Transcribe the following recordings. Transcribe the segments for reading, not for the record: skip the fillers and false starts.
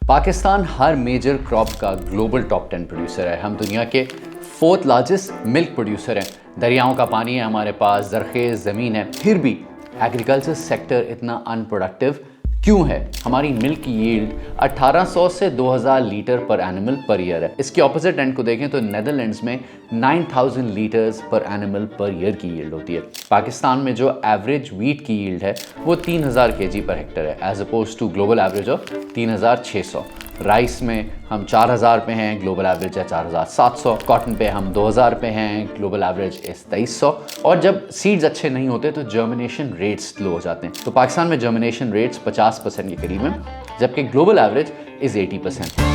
पाकिस्तान हर major crop का global top 10 producer है। हम दुनिया के 4th लार्जेस्ट मिल्क प्रोड्यूसर हैं। दरियाओं का पानी है हमारे पास, ज़रख़ेज़ ज़मीन है, फिर भी एग्रीकल्चर सेक्टर इतना अनप्रोडक्टिव क्यों है? हमारी मिल्क की यील्ड 1800 से 2000 लीटर पर एनिमल पर ईयर है। इसके ऑपोजिट एंड को देखें तो नेदरलैंड्स में 9000 लीटर्स पर एनिमल पर ईयर की यील्ड होती है। पाकिस्तान में जो एवरेज वीट की यील्ड है वो 3000 केजी पर हेक्टर है, as oppose to global average of 3600। Rice में हम 4000 पे हैं, ग्लोबल एवरेज है 4700। कॉटन पे हम 2000 पे हैं, ग्लोबल एवरेज इस 2300। और जब सीड्स अच्छे नहीं होते तो जर्मिनेशन रेट्स लो हो जाते हैं। तो पाकिस्तान में जर्मिनेशन रेट्स 50% के करीब हैं, जबकि ग्लोबल एवरेज इज 80%।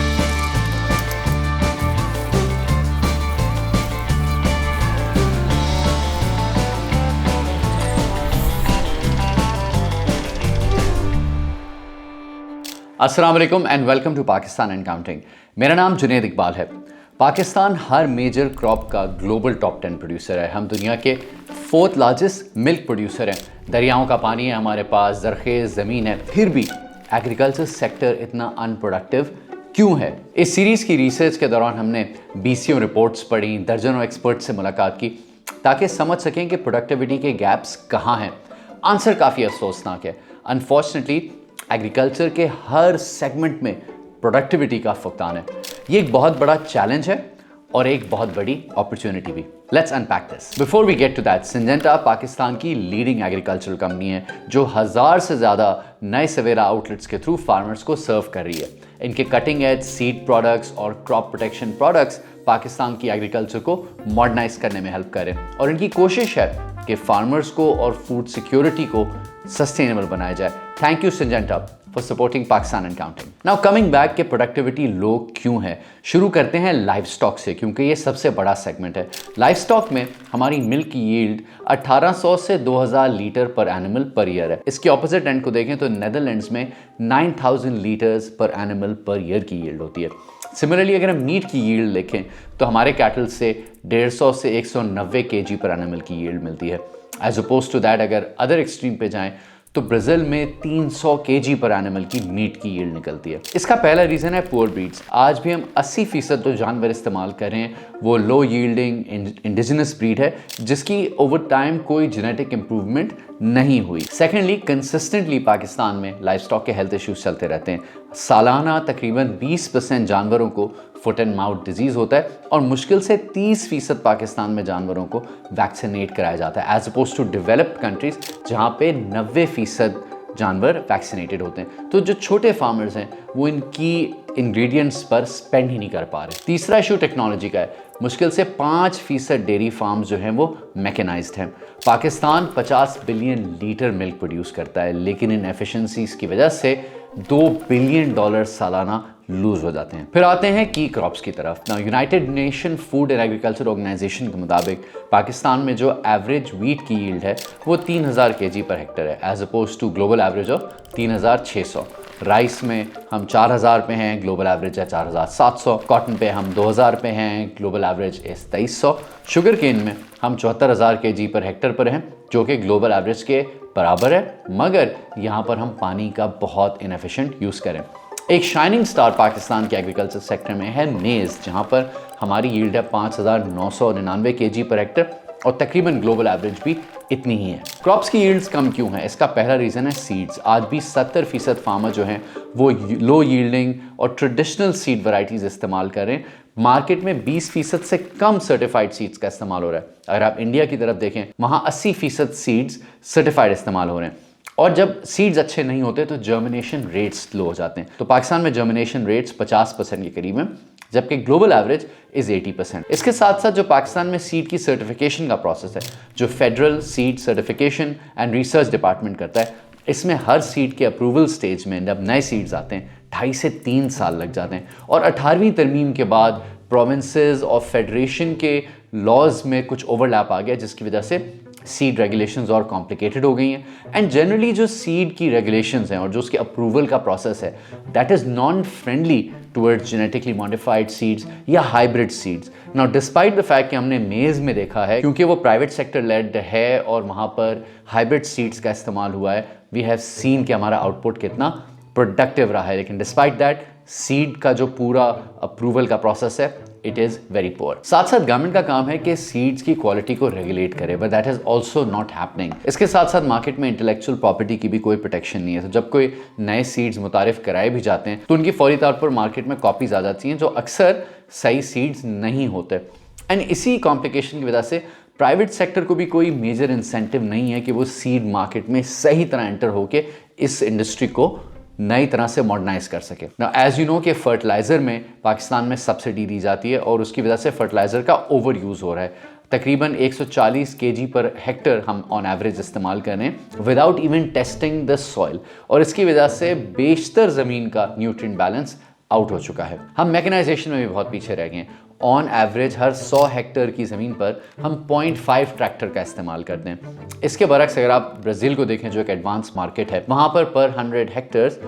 अस्सलाम वालेकुम and welcome to Pakistan and counting. मेरा नाम जुनैद इकबाल है। पाकिस्तान हर मेजर क्रॉप का ग्लोबल टॉप 10 प्रोड्यूसर है। हम दुनिया के 4th लार्जेस्ट मिल्क प्रोड्यूसर हैं। दरियाओं का पानी है हमारे पास, ज़रख़ेज़ ज़मीन है, फिर भी एग्रीकल्चर सेक्टर इतना अनप्रोडक्टिव क्यों है? इस सीरीज़ की रिसर्च के दौरान हमने BCO रिपोर्ट्स पढ़ी, दर्जनों एक्सपर्ट से मुलाकात की ताकि समझ सकें कि प्रोडक्टिविटी के गैप्स कहाँ हैं। आंसर काफ़ी अफसोसनाक है। अनफॉर्चुनेटली एग्रीकल्चर के हर सेगमेंट में प्रोडक्टिविटी का फुकदान है। ये एक बहुत बड़ा चैलेंज है और एक बहुत बड़ी अपॉर्चुनिटी भी। Let's unpack this. Before we get to that, Syngenta Pakistan की लीडिंग एग्रीकल्चरल कंपनी है जो 1000 से ज़्यादा नए सवेरा आउटलेट्स के थ्रू फार्मर्स को सर्व कर रही है। इनके कटिंग एज सीड प्रोडक्ट्स और क्रॉप प्रोटेक्शन प्रोडक्ट्स पाकिस्तान की एग्रीकल्चर को मॉडर्नाइज करने में हेल्प करें और इनकी कोशिश है कि फार्मर्स को और फूड सिक्योरिटी को सस्टेनेबल बनाया जाए। Thank you Syngenta for supporting Pakistan and counting. Now coming back के प्रोडक्टिविटी लो क्यों है, शुरू करते हैं लाइव स्टॉक से क्योंकि ये सबसे बड़ा सेगमेंट है। लाइव स्टॉक में हमारी मिल्क की यील्ड 1800 से 2000 लीटर पर एनिमल पर ईयर है। इसके ऑपोजिट एंड को देखें तो नेदरलैंड्स में 9000 लीटर्स पर एनिमल पर ईयर की यील्ड होती है। सिमिलरली अगर हम मीट की यील्ड देखें तो हमारे कैटल से 150 से 190 केजी पर एनिमल की यील्ड मिलती है। एज अपोज टू दैट अगर अदर एक्सट्रीम पे जाएं तो ब्राज़ील में 300 केजी पर एनिमल की मीट की यील्ड निकलती है। इसका पहला रीज़न है पुअर ब्रीड्स। आज भी हम 80% जो जानवर इस्तेमाल कर रहे हैं वो लो यील्डिंग इंडिजिनस ब्रीड है जिसकी ओवर टाइम कोई जेनेटिक इंप्रूवमेंट नहीं हुई। सेकेंडली, कंसिस्टेंटली पाकिस्तान में लाइव स्टॉक के हेल्थ इश्यूज चलते रहते हैं। सालाना तकरीबन 20% जानवरों को फुट एंड माउथ डिजीज़ होता है और मुश्किल से 30% पाकिस्तान में जानवरों को वैक्सीनेट कराया जाता है, as oppose to developed countries जहाँ पे 90% जानवर वैक्सीनेटेड होते हैं। तो जो छोटे फार्मर्स हैं वो इनकी इंग्रेडिएंट्स पर स्पेंड ही नहीं कर पा रहे। तीसरा इशू टेक्नोलॉजी का है। मुश्किल से 5% डेयरी फार्म्स जो हैं वो मैकेनाइज्ड हैं। Pakistan 50 billion litre milk produce करता है लेकिन इन एफिशिएंसीज की वजह से $2 बिलियन सालाना लूज हो जाते हैं। फिर आते हैं की क्रॉप्स की तरफ। Now United Nation food and agriculture organization के मुताबिक पाकिस्तान में जो एवरेज वीट की यील्ड है वो 3000 केजी पर हेक्टर है, as oppose to global average of 3600। Rice में हम 4000 पे हैं, ग्लोबल एवरेज है 4700। कॉटन पे हम 2000 पे हैं, ग्लोबल एवरेज इस 2300। शुगर केन में हम 74000 केजी पर हेक्टर पर हैं जो कि ग्लोबल एवरेज के बराबर है, मगर यहाँ पर हम पानी का बहुत इनएफिशिएंट यूज़ करें। एक शाइनिंग स्टार पाकिस्तान के एग्रीकल्चर सेक्टर में है मेज़, जहाँ पर हमारी यील्ड है 5999 केजी पर हेक्टर और तकरीबन ग्लोबल एवरेज भी इतनी ही है। क्रॉप्स की यील्ड्स कम क्यों है? इसका पहला रीज़न है सीड्स। आज भी 70% फार्मर जो हैं वो लो यील्डिंग और ट्रेडिशनल सीड वैरायटीज़ इस्तेमाल कर रहे हैं। मार्केट में 20% से कम सर्टिफाइड सीड्स का इस्तेमाल हो रहा है। अगर आप इंडिया की तरफ देखें वहाँ 80% सीड्स सर्टिफाइड इस्तेमाल हो रहे हैं और जब सीड्स अच्छे नहीं होते तो जर्मिनेशन रेट्स लो हो जाते हैं। तो पाकिस्तान में जर्मिनेशन रेट्स 50% के करीब हैं, जबकि ग्लोबल एवरेज इज 80%। इसके साथ साथ जो पाकिस्तान में सीड की सर्टिफिकेशन का प्रोसेस है जो federal seed certification and research department करता है, इसमें हर सीड के अप्रूवल स्टेज में जब नए सीड्स आते हैं 2.5 से 3 साल लग जाते हैं और 18वीं तरमीम के बाद प्रोविंसेस और फेडरेशन के लॉज में कुछ ओवरलैप आ गया जिसकी वजह से सीड रेगुलेशंस और कॉम्प्लिकेटेड हो गई हैं। एंड जनरली जो सीड की रेगुलेशंस हैं और जो उसके अप्रूवल का प्रोसेस है that is non friendly towards genetically modified seeds या hybrid seeds. Now despite the fact कि हमने मेज़ में देखा है क्योंकि वो प्राइवेट सेक्टर लेड है और वहाँ पर हाइब्रिड सीड्स का इस्तेमाल हुआ है, वी हैव सीन कि हमारा आउटपुट कितना प्रोडक्टिव रहा है, लेकिन डिस्पाइट दैट सीड का जो पूरा अप्रूवल का प्रोसेस है इट इज़ वेरी पुअर। साथ साथ गवर्नमेंट का काम है कि सीड्स की क्वालिटी को रेगुलेट करे, but that is also not happening. इसके साथ साथ मार्केट में इंटेलेक्चुअल प्रॉपर्टी की भी कोई प्रोटेक्शन नहीं है। तो जब कोई नए सीड्स मुतारिफ कराए भी जाते हैं तो उनकी फौरी तौर पर मार्केट में कॉपीज आ जाती हैं जो अक्सर सही सीड्स नहीं होते। एंड इसी कॉम्प्लिकेशन की वजह से प्राइवेट सेक्टर को भी कोई मेजर इंसेंटिव नहीं है कि वो सीड मार्केट में सही तरह एंटर होके इस इंडस्ट्री को नई तरह से मॉडर्नाइज कर सके। नाउ एज यू नो कि फर्टिलाइजर में पाकिस्तान में सब्सिडी दी जाती है और उसकी वजह से फर्टिलाइजर का ओवर यूज़ हो रहा है। तकरीबन 140 kg पर हेक्टर हम ऑन एवरेज इस्तेमाल कर रहे हैं without even testing the soil, और इसकी वजह से बेशतर ज़मीन का न्यूट्रिएंट बैलेंस आउट हो चुका है। हम मैकेनाइजेशन में भी बहुत पीछे रह गए हैं। ऑन एवरेज हर 100 हेक्टर की ज़मीन पर हम 0.5 ट्रैक्टर का इस्तेमाल करते हैं। इसके बरक्स अगर आप ब्राज़ील को देखें जो एक एडवांस मार्केट है, वहाँ पर 100 हेक्टर्स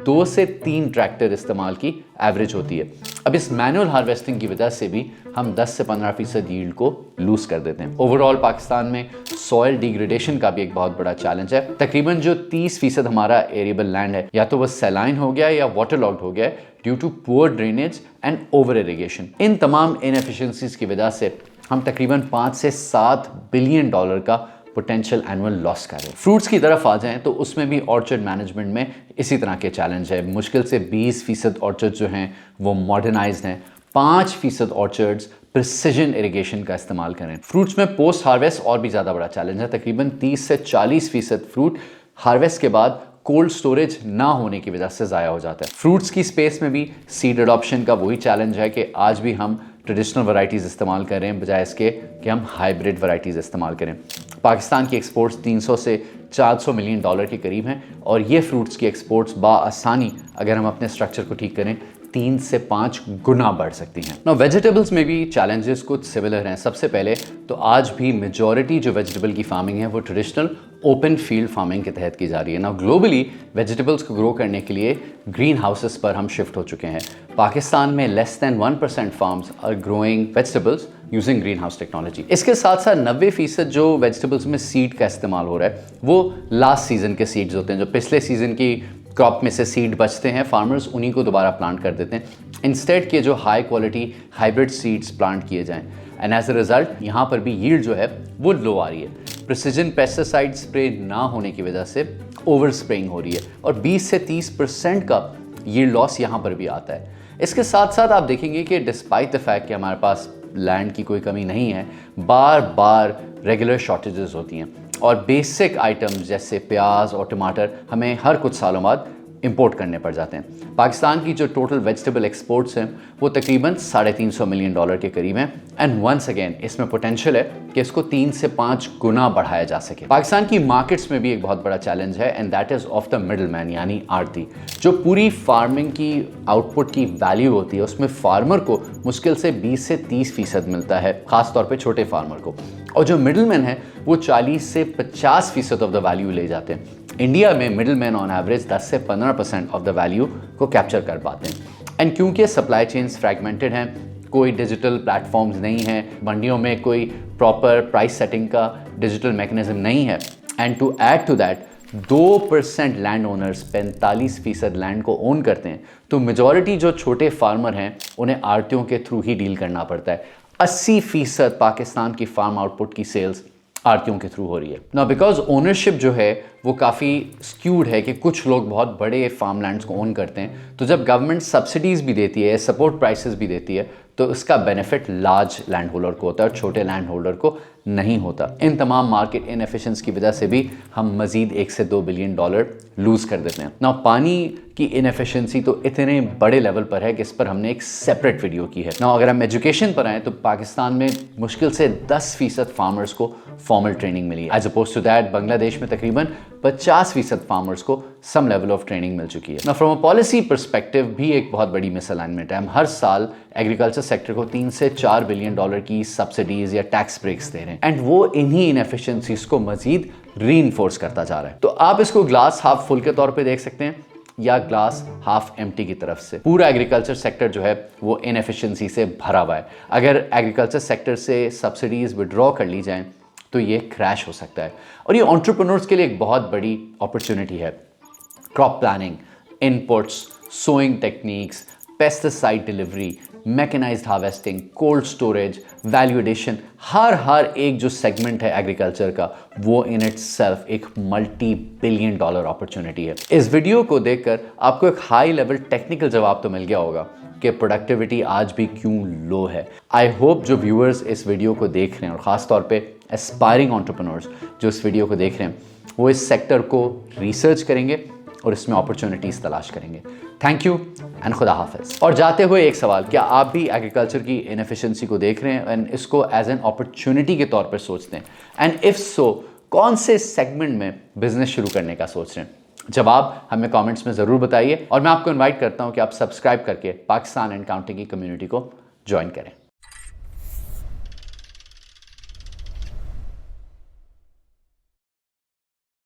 2 से 3 ट्रैक्टर इस्तेमाल की एवरेज होती है। अब इस मैनुअल हार्वेस्टिंग की वजह से भी हम 10 से 15% यील्ड को लूज कर देते हैं। ओवरऑल पाकिस्तान में सॉइल डिग्रेडेशन का भी एक बहुत बड़ा चैलेंज है। तकरीबन जो 30% हमारा एरिएबल लैंड है या तो वह सैलाइन हो गया या वाटर लॉक्ड हो गया है due to poor drainage and over irrigation. इन तमाम इनएफिशिएंसीज की वजह से हम तकरीबन 5 से 7 बिलियन डॉलर का पोटेंशियल एनुअल लॉस कर रहे हैं। फ्रूट्स की तरफ आ जाएं तो उसमें भी ऑर्चर्ड मैनेजमेंट में इसी तरह के चैलेंज है। मुश्किल से 20% ऑर्चर्ड जो हैं वो मॉडर्नाइज्ड हैं। 5% ऑर्चर्ड्स प्रिसिजन इरिगेशन का इस्तेमाल करें। फ्रूट्स में पोस्ट हार्वेस्ट और भी ज़्यादा बड़ा चैलेंज है। तकरीबन 30 से 40% फ्रूट हार्वेस्ट के बाद कोल्ड स्टोरेज ना होने की वजह से ज़ाया हो जाता है। फ्रूट्स की स्पेस में भी सीड अडॉप्शन का वही चैलेंज है कि आज भी हम ट्रेडिशनल वैरायटीज़ इस्तेमाल कर ररे हैं बजाय इसके कि हम हाइब्रिड वैरायटीज़ इस्तेमाल करें। पाकिस्तान की एक्सपोर्ट्स 300 से 400 मिलियन डॉलर के करीब हैं और ये फ्रूट्स की एक्सपोर्ट्स बाआसानी अगर हम अपने स्ट्रक्चर को ठीक करें 3 से 5 गुना बढ़ सकती हैं। ना वेजिटेबल्स में भी चैलेंजेस कुछ सिमिलर हैं। सबसे पहले तो आज भी मेजॉरिटी जो वेजिटेबल की फार्मिंग है वो ट्रेडिशनल ओपन फील्ड फार्मिंग के तहत की जा रही है। ना ग्लोबली वेजिटेबल्स को ग्रो करने के लिए ग्रीन हाउसेस पर हम शिफ्ट हो चुके हैं। पाकिस्तान में less than 1% farms are growing vegetables using green house technology. इसके साथ साथ 90% जो वेजिटेबल्स में सीड का इस्तेमाल हो रहा है वो लास्ट सीजन के सीड्स होते हैं। जो पिछले सीजन की क्रॉप में से सीड बचते हैं फार्मर्स उन्हीं को दोबारा प्लांट कर देते हैं इंस्टेड के जो high quality hybrid seeds plant किए जाएं। एंड एज अ रिजल्ट यहाँ पर भी यील्ड जो है वो लो आ रही है। प्रिसिजन पेस्टिसाइड स्प्रे ना होने की वजह से ओवर स्प्रेइंग हो रही है और 20 से 30% का यील्ड लॉस यहाँ पर भी आता है। इसके साथ साथ आप देखेंगे कि डिस्पाइट द फैक्ट कि हमारे पास लैंड की कोई कमी नहीं है, बार बार रेगुलर शॉर्टेजेस होती हैं और बेसिक आइटम्स जैसे प्याज और टमाटर हमें हर कुछ सालों बाद इंपोर्ट करने पड़ जाते हैं। पाकिस्तान की जो टोटल वेजिटेबल एक्सपोर्ट्स हैं वो तकरीबन 350 मिलियन डॉलर के करीब हैं। एंड वंस अगेन इसमें पोटेंशियल है कि इसको 3 से 5 गुना बढ़ाया जा सके। पाकिस्तान की मार्केट्स में भी एक बहुत बड़ा चैलेंज है and that is of the middle man यानी आड़ती। जो पूरी फार्मिंग की आउटपुट की वैल्यू होती है उसमें फार्मर को मुश्किल से 20 से 30% मिलता है, ख़ासतौर पर छोटे फार्मर को, और जो मिडल मैन है वो 40 से 50% ऑफ द वैल्यू ले जाते हैं। इंडिया में मिडल मैन ऑन एवरेज 10 से 15% ऑफ द वैल्यू को कैप्चर कर पाते हैं। एंड क्योंकि सप्लाई चेन्स फ्रैगमेंटेड हैं, कोई डिजिटल प्लेटफॉर्म्स नहीं है, मंडियों में कोई प्रॉपर प्राइस सेटिंग का डिजिटल मैकेनिज्म नहीं है, and to add to that 2% land owners 45% land को ओन करते हैं, तो मेजॉरिटी जो छोटे फार्मर हैं उन्हें आड़तियों के थ्रू ही डील करना पड़ता है। 80% पाकिस्तान की फार्म आउटपुट की सेल्स आड़तियों के थ्रू हो रही है। ना बिकॉज ओनरशिप जो है वो काफ़ी स्क्यूड है कि कुछ लोग बहुत बड़े फार्म लैंड्स को ओन करते हैं, तो जब गवर्नमेंट सब्सिडीज़ भी देती है, सपोर्ट प्राइसेस भी देती है, तो इसका बेनिफिट लार्ज लैंड होल्डर को होता है और छोटे लैंड होल्डर को नहीं होता। इन तमाम मार्केट इनएफिशिएंसी की वजह से भी हम मजीद 1 से 2 बिलियन डॉलर लूज़ कर देते हैं। ना पानी की इनएफिशिएंसी तो इतने बड़े लेवल पर है कि इस पर हमने एक सेपरेट वीडियो की है। ना अगर हम एजुकेशन पर आए तो पाकिस्तान में मुश्किल से 10% फार्मर्स को फॉर्मल ट्रेनिंग मिली है। As oppose to that Bangladesh में तकरीबन 50% फार्मर्स को सम लेवल ऑफ ट्रेनिंग मिल चुकी है। ना फ्रॉम अ पॉलिसी पर्सपेक्टिव भी एक बहुत बड़ी मिसअलाइनमेंट है। हम हर साल एग्रीकल्चर सेक्टर को 3 से 4 बिलियन डॉलर की सब्सिडीज या टैक्स ब्रेक्स दे रहे हैं एंड वो इन्हीं इनएफिशिएंसीज को मजीद रीइंफोर्स करता जा रहा है। तो आप इसको ग्लास हाफ फुल के तौर पे देख सकते हैं या ग्लास हाफ एम्प्टी की तरफ से। पूरा एग्रीकल्चर सेक्टर जो है वो इनएफिशिएंसी से भरा हुआ है। अगर एग्रीकल्चर सेक्टर से सब्सिडीज विड्रॉ कर ली जाएं तो ये क्रैश हो सकता है और ये एंटरप्रेन्योर्स के लिए एक बहुत बड़ी अपॉर्चुनिटी है। Crop planning, inputs, sowing techniques, pesticide delivery, mechanized harvesting, cold storage, value addition, हर एक जो सेगमेंट है एग्रीकल्चर का वो इन इटसेल्फ एक मल्टी बिलियन डॉलर अपॉर्चुनिटी है। इस वीडियो को देखकर आपको एक हाई लेवल टेक्निकल जवाब तो मिल गया होगा कि प्रोडक्टिविटी आज भी क्यों लो है। आई होप जो व्यूअर्स इस वीडियो को देख रहे हैं और ख़ास तौर पे एस्पायरिंग एंटरप्रेन्योर्स जो इस वीडियो को देख रहे हैं वो इस सेक्टर को रिसर्च करेंगे और इसमें अपॉर्चुनिटीज़ तलाश करेंगे। थैंक यू एंड खुदा हाफिज। और जाते हुए एक सवाल, क्या आप भी एग्रीकल्चर की इनएफिशिएंसी को देख रहे हैं एंड इसको एज एन अपॉर्चुनिटी के तौर पर सोचते हैं? एंड इफ सो, कौन से सेगमेंट में बिजनेस शुरू करने का सोच रहे हैं? जवाब हमें कमेंट्स में ज़रूर बताइए और मैं आपको इनवाइट करता हूं कि आप सब्सक्राइब करके पाकिस्तान एंड काउंटिंग की कम्युनिटी को ज्वाइन करें।